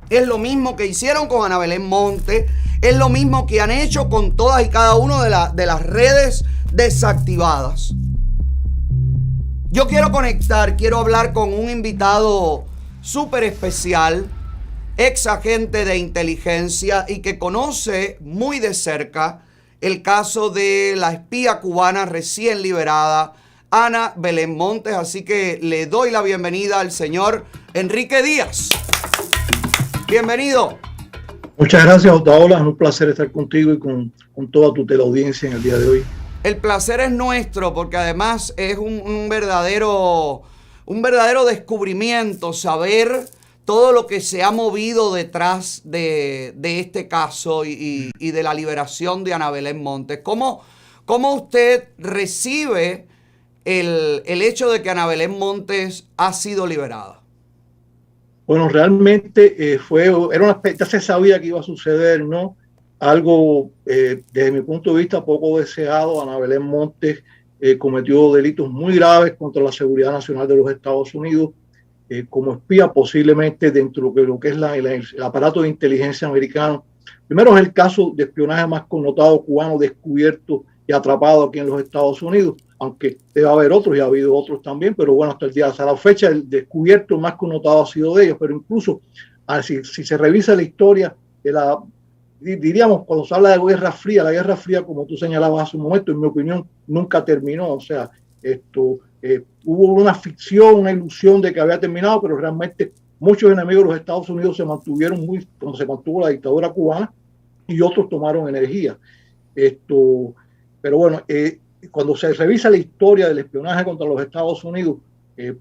Es lo mismo que hicieron con Ana Belén Montes, es lo mismo que han hecho con todas y cada una de las redes desactivadas. Yo quiero hablar con un invitado súper especial, ex agente de inteligencia y que conoce muy de cerca el caso de la espía cubana recién liberada, Ana Belén Montes. Así que le doy la bienvenida al señor Enrique Díaz. Bienvenido. Muchas gracias, Otaola. Es un placer estar contigo y con toda tu teleaudiencia en el día de hoy. El placer es nuestro porque además es un verdadero descubrimiento saber todo lo que se ha movido detrás de este caso y de la liberación de Ana Belén Montes. ¿Cómo usted recibe el hecho de que Ana Belén Montes ha sido liberada? Bueno, realmente ya se sabía que iba a suceder, ¿no? Algo, desde mi punto de vista, poco deseado. Ana Belén Montes cometió delitos muy graves contra la seguridad nacional de los Estados Unidos, como espía posiblemente dentro de lo que es el aparato de inteligencia americano. Primero es el caso de espionaje más connotado cubano descubierto y atrapado aquí en los Estados Unidos, aunque debe haber otros y ha habido otros también, pero bueno, hasta el día, hasta la fecha, el descubierto más connotado ha sido de ellos. Pero incluso si se revisa la historia de diríamos, cuando se habla de Guerra Fría, la Guerra Fría, como tú señalabas hace un momento, en mi opinión, nunca terminó. O sea, hubo una ficción, una ilusión de que había terminado, pero realmente muchos enemigos de los Estados Unidos se mantuvieron como se mantuvo la dictadura cubana, y otros tomaron energía. Pero bueno, cuando se revisa la historia del espionaje contra los Estados Unidos,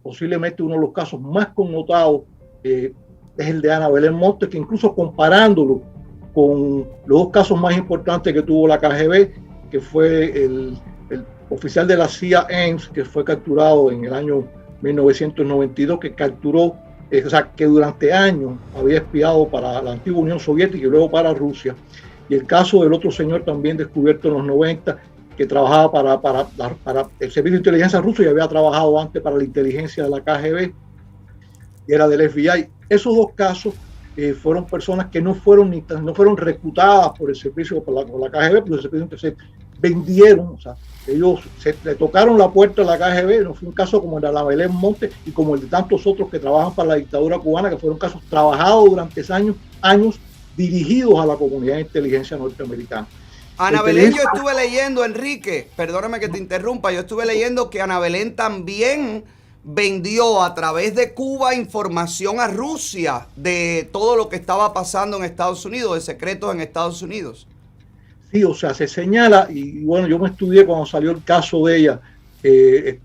posiblemente uno de los casos más connotados es el de Ana Belén Montes, que incluso comparándolo con los dos casos más importantes que tuvo la KGB, que fue el oficial de la CIA Ames, que fue capturado en el año 1992, que capturó, o sea, que durante años había espiado para la antigua Unión Soviética y luego para Rusia. Y el caso del otro señor también descubierto en los 90, que trabajaba para el servicio de inteligencia ruso y había trabajado antes para la inteligencia de la KGB y era del FBI. Esos dos casos fueron personas que no fueron reclutadas por el servicio, por la KGB, pero el servicio que se vendieron. O sea, ellos le tocaron la puerta a la KGB. No fue un caso como el de Ana Belén Montes y como el de tantos otros que trabajan para la dictadura cubana, que fueron casos trabajados durante años dirigidos a la comunidad de inteligencia norteamericana. Ana Belén, yo estuve leyendo, Enrique, perdóname que te interrumpa, yo estuve leyendo que Ana Belén también vendió a través de Cuba información a Rusia de todo lo que estaba pasando en Estados Unidos, de secretos en Estados Unidos. Sí, o sea, se señala, y bueno, yo me estudié cuando salió el caso de ella,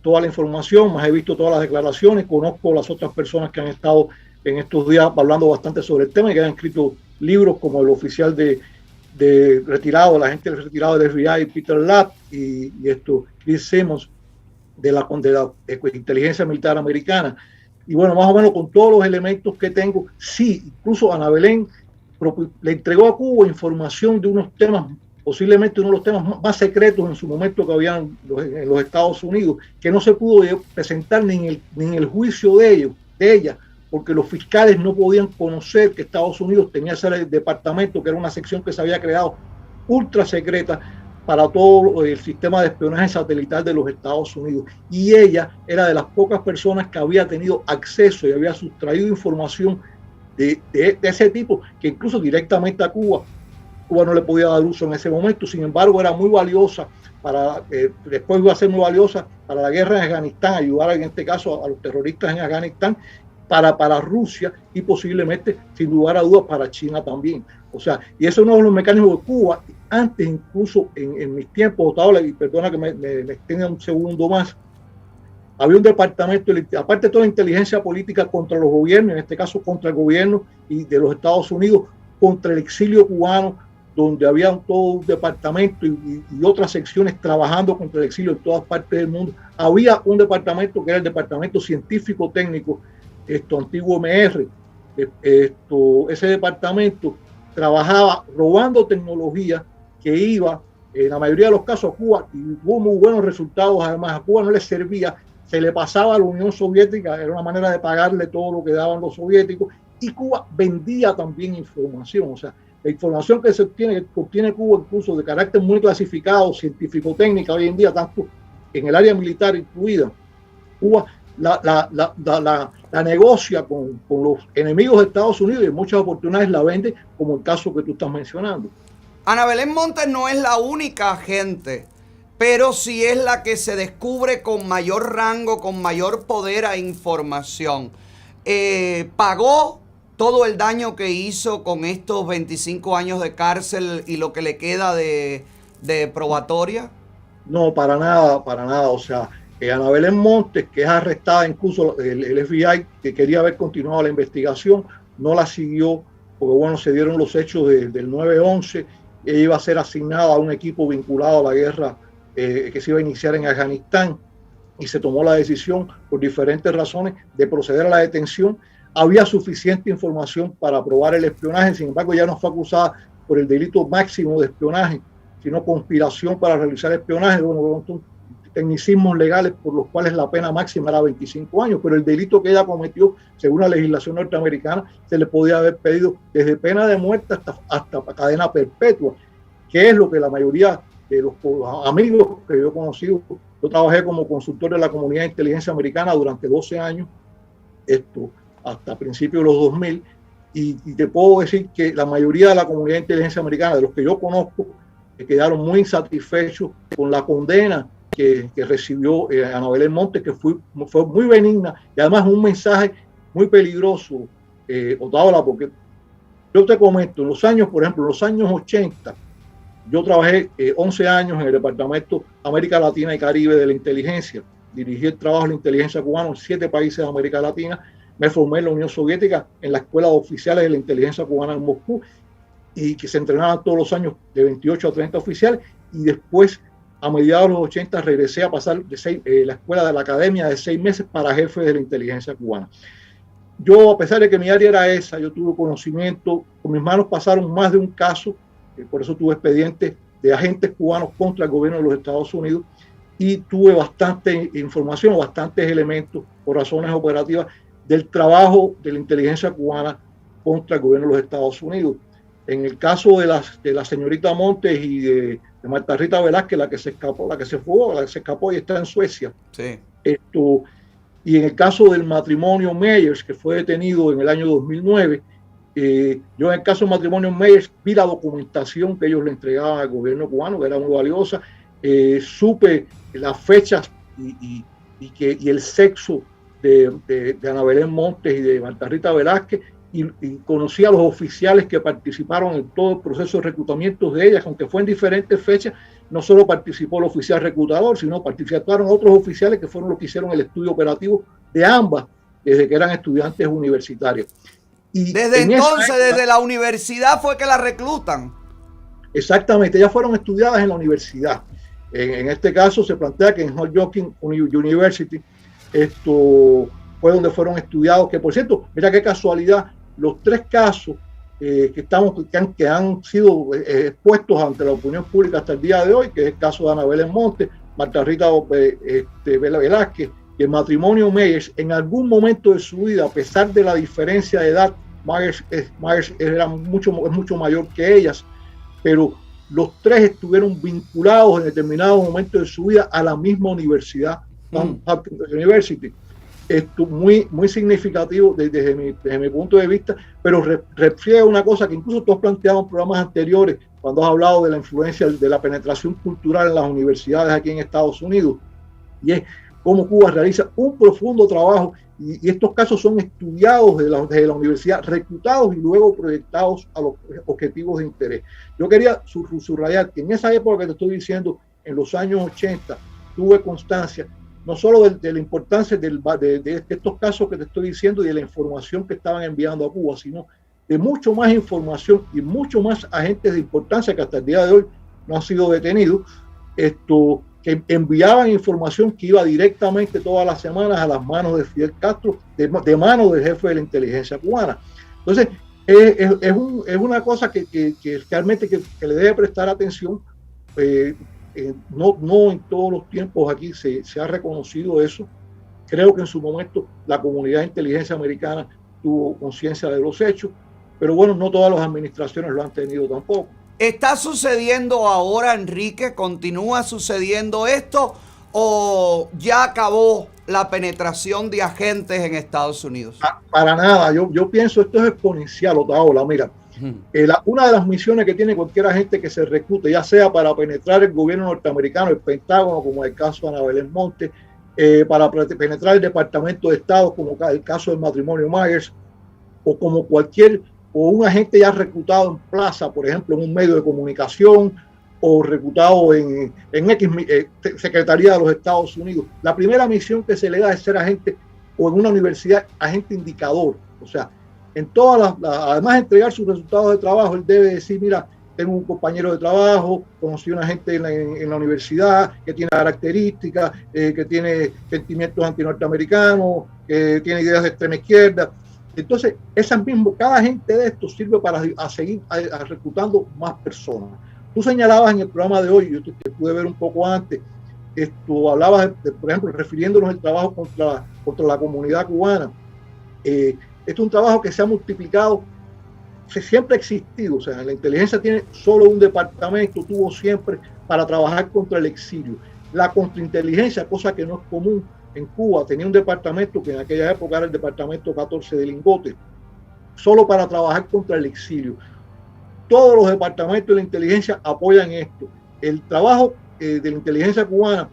toda la información, más he visto todas las declaraciones, conozco las otras personas que han estado en estos días hablando bastante sobre el tema y que han escrito libros, como el oficial retirado, la gente retirado del FBI, Peter Lapp, y Chris Simmons, de la inteligencia militar americana. Y bueno, más o menos con todos los elementos que tengo, sí, incluso Ana Belén le entregó a Cuba información de unos temas, posiblemente uno de los temas más secretos en su momento que había en los Estados Unidos, que no se pudo presentar ni en el juicio de ella, porque los fiscales no podían conocer que Estados Unidos tenía ese departamento, que era una sección que se había creado ultra secreta para todo el sistema de espionaje satelital de los Estados Unidos. Y ella era de las pocas personas que había tenido acceso y había sustraído información de ese tipo, que incluso directamente a Cuba no le podía dar uso en ese momento. Sin embargo, era muy valiosa después iba a ser muy valiosa para la guerra en Afganistán, ayudar en este caso a los terroristas en Afganistán, para Rusia y posiblemente, sin lugar a dudas, para China también. O sea, y eso es uno de los mecanismos de Cuba. Antes, incluso en mis tiempos, y perdona que me extienda un segundo más, había un departamento, aparte de toda la inteligencia política contra los gobiernos, en este caso contra el gobierno y de los Estados Unidos, contra el exilio cubano, donde había todo un departamento y otras secciones trabajando contra el exilio en todas partes del mundo. Había un departamento que era el Departamento Científico Técnico, antiguo MR. Ese departamento trabajaba robando tecnología que iba, en la mayoría de los casos, a Cuba, y hubo muy buenos resultados. Además, a Cuba no le servía, se le pasaba a la Unión Soviética, era una manera de pagarle todo lo que daban los soviéticos, y Cuba vendía también información. O sea, la información que que obtiene Cuba, incluso de carácter muy clasificado, científico-técnica, hoy en día, tanto en el área militar incluida, Cuba la negocia con los enemigos de Estados Unidos y en muchas oportunidades la vende, como el caso que tú estás mencionando. Ana Belén Montes no es la única agente, pero sí es la que se descubre con mayor rango, con mayor poder a información. Pagó todo el daño que hizo con estos 25 años de cárcel y lo que le queda de probatoria. No, para nada, para nada. O sea, Ana Belén Montes, que es arrestada, incluso el FBI, que quería haber continuado la investigación, no la siguió, porque bueno, se dieron los hechos del 9/11. Ella iba a ser asignada a un equipo vinculado a la guerra que se iba a iniciar en Afganistán, y se tomó la decisión, por diferentes razones, de proceder a la detención. Había suficiente información para probar el espionaje, sin embargo, ya no fue acusada por el delito máximo de espionaje, sino conspiración para realizar espionaje. Bueno, tecnicismos legales por los cuales la pena máxima era 25 años, pero el delito que ella cometió, según la legislación norteamericana, se le podía haber pedido desde pena de muerte hasta cadena perpetua, que es lo que la mayoría de los amigos que yo he conocido. Yo trabajé como consultor de la comunidad de inteligencia americana durante 12 años, hasta principios de los 2000, y te puedo decir que la mayoría de la comunidad de inteligencia americana, de los que yo conozco, quedaron muy insatisfechos con la condena que recibió Ana Belén Montes, que fue muy benigna, y además un mensaje muy peligroso, Otáola, porque yo te comento, en los años, por ejemplo, en los años 80, yo trabajé 11 años en el Departamento América Latina y Caribe de la Inteligencia. Dirigí el trabajo de la inteligencia cubana en 7 países de América Latina. Me formé en la Unión Soviética en la Escuela de Oficiales de la Inteligencia Cubana en Moscú, y que se entrenaban todos los años de 28 a 30 oficiales, y después, a mediados de los 80, regresé a pasar la escuela de la academia de 6 meses para jefe de la inteligencia cubana. Yo, a pesar de que mi área era esa, yo tuve conocimiento, con mis manos pasaron más de un caso, por eso tuve expedientes de agentes cubanos contra el gobierno de los Estados Unidos, y tuve bastante información, bastantes elementos, por razones operativas, del trabajo de la inteligencia cubana contra el gobierno de los Estados Unidos. En el caso de la señorita Montes y de Marta Rita Velázquez, la que se escapó y está en Suecia. Sí. Y en el caso del matrimonio Meyers, que fue detenido en el año 2009, yo en el caso del matrimonio Meyers vi la documentación que ellos le entregaban al gobierno cubano, que era muy valiosa. Supe las fechas y el sexo de Ana Belén Montes y de Marta Rita Velázquez, y conocí a los oficiales que participaron en todo el proceso de reclutamiento de ellas, aunque fue en diferentes fechas. No solo participó el oficial reclutador, sino participaron otros oficiales que fueron los que hicieron el estudio operativo de ambas desde que eran estudiantes universitarios. Y desde entonces, desde la universidad fue que la reclutan. Exactamente, ellas fueron estudiadas en la universidad. En este caso se plantea que en Johns Hopkins University fue donde fueron estudiados, que por cierto, mira qué casualidad, los 3 casos que han sido expuestos ante la opinión pública hasta el día de hoy, que es el caso de Ana Belén Montes, Marta Rita Velázquez y el matrimonio Meyers, en algún momento de su vida, a pesar de la diferencia de edad, Meyers es mucho mayor que ellas, pero los 3 estuvieron vinculados en determinados momentos de su vida a la misma universidad, Hopkins University. Esto muy significativo desde mi punto de vista, pero refleja una cosa que incluso tú has planteado en programas anteriores, cuando has hablado de la influencia de la penetración cultural en las universidades aquí en Estados Unidos, y es cómo Cuba realiza un profundo trabajo, y estos casos son estudiados desde la universidad, reclutados y luego proyectados a los objetivos de interés. Yo quería subrayar que en esa época que te estoy diciendo, en los años 80, tuve constancia no solo de la importancia de estos casos que te estoy diciendo y de la información que estaban enviando a Cuba, sino de mucho más información y mucho más agentes de importancia que hasta el día de hoy no han sido detenidos, que enviaban información que iba directamente todas las semanas a las manos de Fidel Castro, de manos del jefe de la inteligencia cubana. Entonces, es una cosa que realmente que le debe prestar atención. No en todos los tiempos aquí se ha reconocido eso. Creo que en su momento la comunidad de inteligencia americana tuvo conciencia de los hechos, pero bueno, no todas las administraciones lo han tenido tampoco. ¿Está sucediendo ahora, Enrique? ¿Continúa sucediendo esto o ya acabó la penetración de agentes en Estados Unidos? Para nada, yo pienso esto es exponencial, Otaola. Mira, una de las misiones que tiene cualquier agente que se reclute, ya sea para penetrar el gobierno norteamericano, el Pentágono, como el caso de Ana Belén Montes, para penetrar el Departamento de Estado, como el caso del matrimonio Myers, o como un agente ya reclutado en plaza, por ejemplo, en un medio de comunicación, o reclutado en X Secretaría de los Estados Unidos. La primera misión que se le da es ser agente, o en una universidad, agente indicador. O sea, en todas además de entregar sus resultados de trabajo, él debe decir, mira, tengo un compañero de trabajo, conocí a una gente en la universidad que tiene características, que tiene sentimientos antinorteamericanos, que tiene ideas de extrema izquierda. Entonces, cada agente de estos sirve para seguir reclutando más personas. Tú señalabas en el programa de hoy, yo te pude ver un poco antes, hablabas, por ejemplo, refiriéndonos al trabajo contra la comunidad cubana. Este es un trabajo que se ha multiplicado, siempre ha existido. O sea, la inteligencia tiene solo un departamento, tuvo siempre para trabajar contra el exilio. La contrainteligencia, cosa que no es común en Cuba, tenía un departamento que en aquella época era el departamento 14 de Lingote, solo para trabajar contra el exilio. Todos los departamentos de la inteligencia apoyan esto. El trabajo de la inteligencia cubana,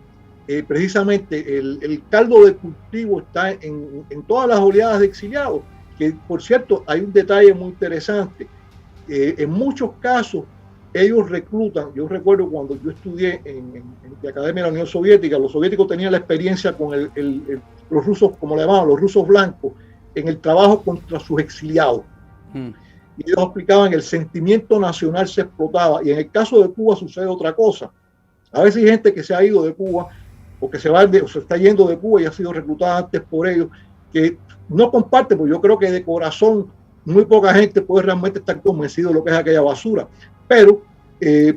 precisamente el caldo de cultivo está en todas las oleadas de exiliados, que por cierto hay un detalle muy interesante. En muchos casos ellos reclutan. Yo recuerdo cuando yo estudié en la Academia de la Unión Soviética, los soviéticos tenían la experiencia con los rusos, como le llamaban, los rusos blancos, en el trabajo contra sus exiliados. Y ellos explicaban que el sentimiento nacional se explotaba, y en el caso de Cuba sucede otra cosa. A veces hay gente que se ha ido de Cuba, o que se está yendo de Cuba y ha sido reclutada antes por ellos, que no comparte, porque yo creo que de corazón muy poca gente puede realmente estar convencido de lo que es aquella basura, pero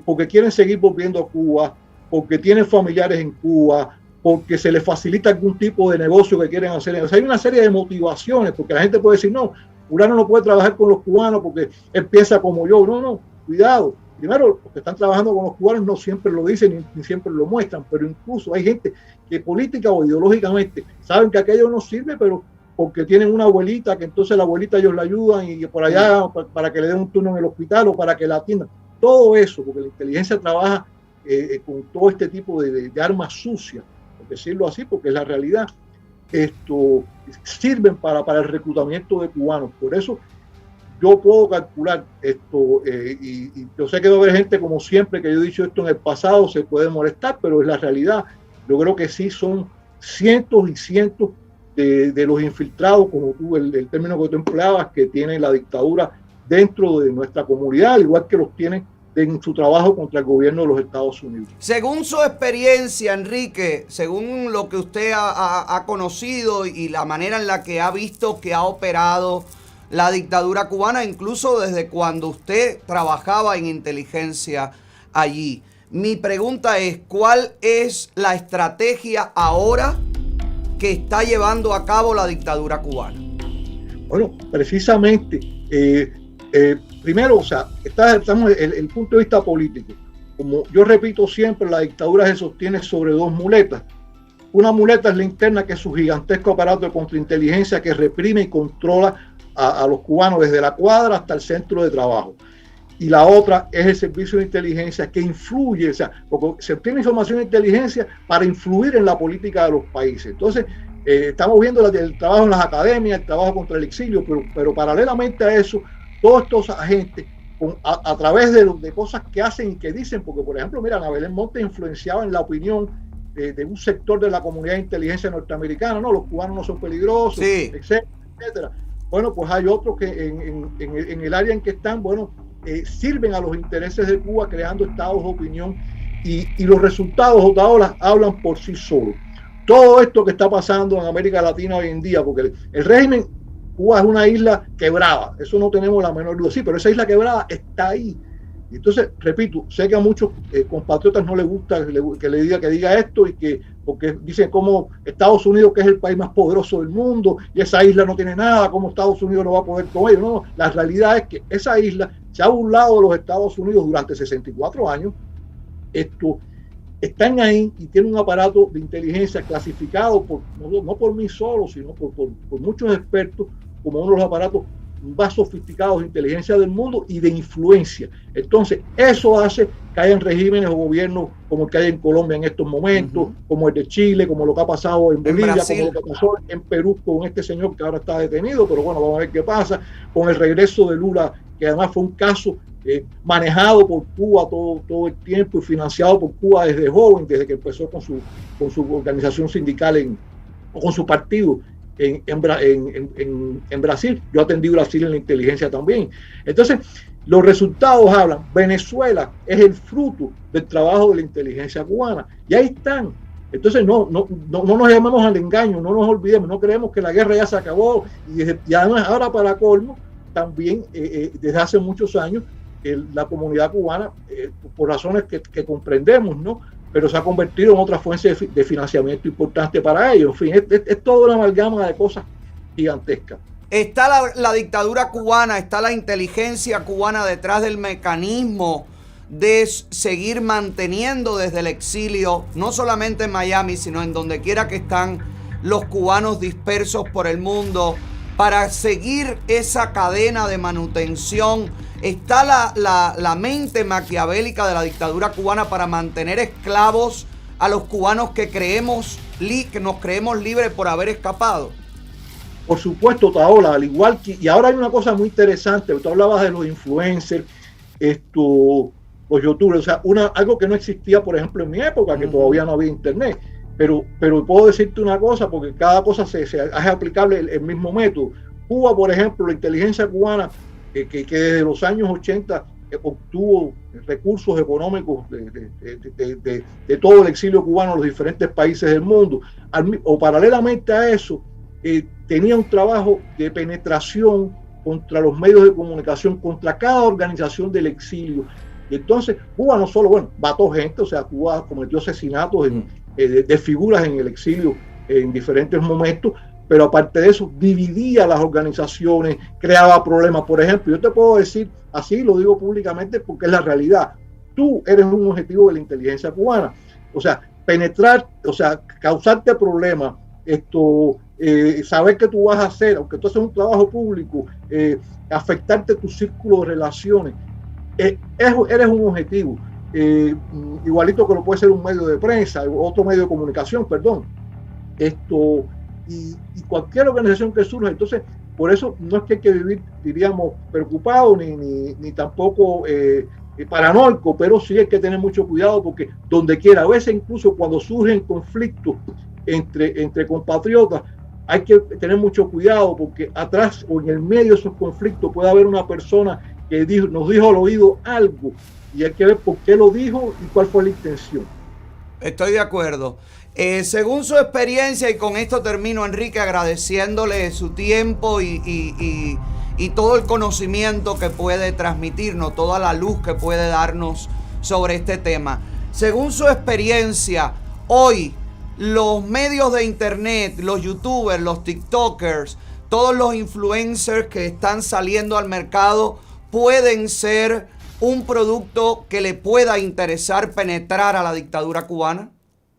porque quieren seguir volviendo a Cuba, porque tienen familiares en Cuba, porque se les facilita algún tipo de negocio que quieren hacer. O sea, hay una serie de motivaciones, porque la gente puede decir, no, fulano no puede trabajar con los cubanos porque él piensa como yo. No, cuidado. Primero, los que están trabajando con los cubanos no siempre lo dicen ni siempre lo muestran, pero incluso hay gente que política o ideológicamente saben que aquello no sirve, pero porque tienen una abuelita, que entonces la abuelita ellos la ayudan y por allá para que le den un turno en el hospital o para que la atiendan. Todo eso, porque la inteligencia trabaja con todo este tipo de armas sucias, por decirlo así, porque es la realidad. Sirven para el reclutamiento de cubanos. Por eso yo puedo calcular esto, y yo sé que va a haber gente, como siempre, que yo he dicho esto en el pasado, se puede molestar, pero es la realidad. Yo creo que sí son cientos y cientos de los infiltrados, como tú, el término que tú empleabas, que tiene la dictadura dentro de nuestra comunidad, al igual que los tienen en su trabajo contra el gobierno de los Estados Unidos. Según su experiencia, Enrique, según lo que usted ha conocido y la manera en la que ha visto que ha operado la dictadura cubana, incluso desde cuando usted trabajaba en inteligencia allí, mi pregunta es, ¿cuál es la estrategia ahora que está llevando a cabo la dictadura cubana? Bueno, precisamente, primero, o sea, estamos en el punto de vista político. Como yo repito siempre, la dictadura se sostiene sobre dos muletas. Una muleta es la interna, que es su gigantesco aparato de contrainteligencia que reprime y controla a los cubanos desde la cuadra hasta el centro de trabajo. Y la otra es el servicio de inteligencia que influye, o sea, porque se obtiene información de inteligencia para influir en la política de los países. Entonces, estamos viendo el trabajo en las academias, el trabajo contra el exilio, pero paralelamente a eso, todos estos agentes, a través de cosas que hacen y que dicen, porque por ejemplo, mira, Ana Belén Montes influenciaba en la opinión de un sector de la comunidad de inteligencia norteamericana, no, los cubanos no son peligrosos, sí, etcétera. Bueno, pues hay otros que en el área en que están, bueno, sirven a los intereses de Cuba creando estados de opinión, y los resultados ahora hablan por sí solos. Todo esto que está pasando en América Latina hoy en día, porque el régimen, Cuba es una isla quebrada, eso no tenemos la menor duda, sí, pero esa isla quebrada está ahí. Entonces, repito, sé que a muchos compatriotas no les gusta que le diga esto porque dicen como Estados Unidos, que es el país más poderoso del mundo, y esa isla no tiene nada, ¿cómo Estados Unidos no va a poder con ellos? No, la realidad es que esa isla se ha burlado de los Estados Unidos durante 64 años. Están ahí y tienen un aparato de inteligencia clasificado no por mí solo, sino por muchos expertos, como uno de los aparatos más sofisticados de inteligencia del mundo y de influencia. Entonces, eso hace que hayan regímenes o gobiernos como el que hay en Colombia en estos momentos, como el de Chile, como lo que ha pasado en Bolivia, como lo que pasó en Perú con este señor que ahora está detenido, pero bueno, vamos a ver qué pasa, con el regreso de Lula, que además fue un caso manejado por Cuba todo el tiempo y financiado por Cuba desde joven, desde que empezó con su organización sindical o con su partido en Brasil. Yo atendí Brasil en la inteligencia también. Entonces, los resultados hablan. Venezuela es el fruto del trabajo de la inteligencia cubana. Y ahí están. Entonces, no nos llamemos al engaño, no nos olvidemos, no creemos que la guerra ya se acabó. Y además, ahora para colmo, también desde hace muchos años, la comunidad cubana, por razones que comprendemos, ¿no?, pero se ha convertido en otra fuente de financiamiento importante para ellos. En fin, es toda una amalgama de cosas gigantescas. Está la dictadura cubana, está la inteligencia cubana detrás del mecanismo de seguir manteniendo desde el exilio, no solamente en Miami, sino en donde quiera que están los cubanos dispersos por el mundo, para seguir esa cadena de manutención. Está la mente maquiavélica de la dictadura cubana para mantener esclavos a los cubanos que nos creemos libres por haber escapado. Por supuesto, Taola, al igual que... Y ahora hay una cosa muy interesante. Tú hablabas de los influencers, los youtubers, o sea, algo que no existía, por ejemplo, en mi época, que todavía no había internet. Pero puedo decirte una cosa, porque cada cosa se hace aplicable el mismo método. Cuba, por ejemplo, la inteligencia cubana, que desde los años 80 obtuvo recursos económicos de todo el exilio cubano en los diferentes países del mundo, o paralelamente a eso, tenía un trabajo de penetración contra los medios de comunicación, contra cada organización del exilio. Y entonces Cuba no solo, mató gente, o sea, Cuba cometió asesinatos de figuras en el exilio en diferentes momentos, pero aparte de eso, dividía las organizaciones, creaba problemas. Por ejemplo, yo te puedo decir, así lo digo públicamente porque es la realidad, tú eres un objetivo de la inteligencia cubana. O sea, penetrar, o sea, causarte problemas, saber qué tú vas a hacer, aunque tú haces un trabajo público, afectarte tu círculo de relaciones, eres un objetivo. Igualito que lo puede ser un medio de prensa, otro medio de comunicación, perdón. Y cualquier organización que surja. Entonces, por eso no es que hay que vivir, diríamos, preocupado ni tampoco paranoico, pero sí hay que tener mucho cuidado, porque donde quiera, a veces incluso cuando surgen conflictos entre compatriotas, hay que tener mucho cuidado, porque atrás o en el medio de esos conflictos puede haber una persona que nos dijo al oído algo, y hay que ver por qué lo dijo y cuál fue la intención. Estoy de acuerdo. Según su experiencia, y con esto termino, Enrique, agradeciéndole su tiempo y todo el conocimiento que puede transmitirnos, toda la luz que puede darnos sobre este tema. Según su experiencia, hoy los medios de internet, los youtubers, los tiktokers, todos los influencers que están saliendo al mercado pueden ser un producto que le pueda interesar penetrar a la dictadura cubana.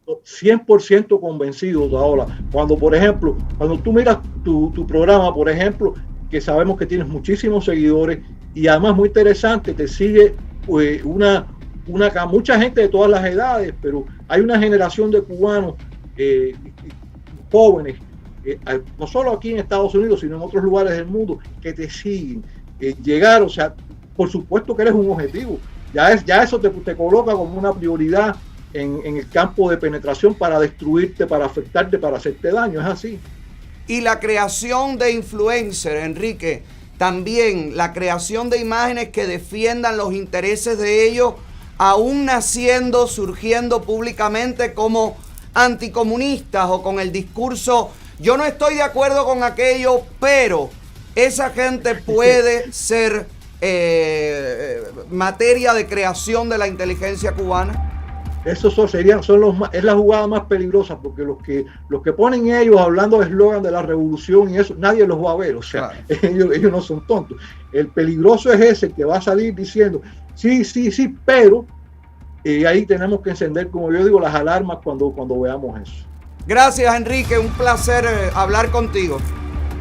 100% convencido ahora. Cuando, por ejemplo, cuando tú miras tu programa, por ejemplo, que sabemos que tienes muchísimos seguidores y además muy interesante, te sigue mucha gente de todas las edades, pero hay una generación de cubanos jóvenes, no solo aquí en Estados Unidos, sino en otros lugares del mundo, que te siguen. Llegar, o sea, por supuesto que eres un objetivo. Ya eso te coloca como una prioridad en el campo de penetración para destruirte, para afectarte, para hacerte daño. Es así. Y la creación de influencers, Enrique, también la creación de imágenes que defiendan los intereses de ellos, aún surgiendo públicamente como anticomunistas o con el discurso, yo no estoy de acuerdo con aquello, pero esa gente puede ser materia de creación de la inteligencia cubana? Esos es la jugada más peligrosa, porque los que ponen ellos hablando de eslogan de la revolución y eso, nadie los va a ver, o sea, claro. ellos no son tontos. El peligroso es ese que va a salir diciendo, sí, pero, y ahí tenemos que encender, como yo digo, las alarmas cuando veamos eso. Gracias, Enrique, un placer hablar contigo.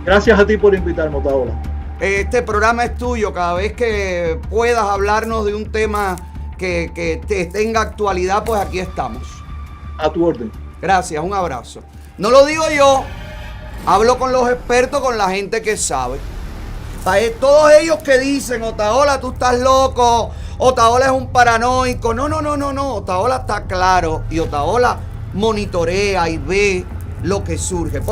Gracias a ti por invitarme, Otaola. Este programa es tuyo, cada vez que puedas hablarnos de un tema que tenga actualidad, pues aquí estamos. A tu orden. Gracias, un abrazo. No lo digo yo, hablo con los expertos, con la gente que sabe. Todos ellos que dicen, Otaola, tú estás loco, Otaola es un paranoico. No, Otaola está claro y Otaola monitorea y ve lo que surge.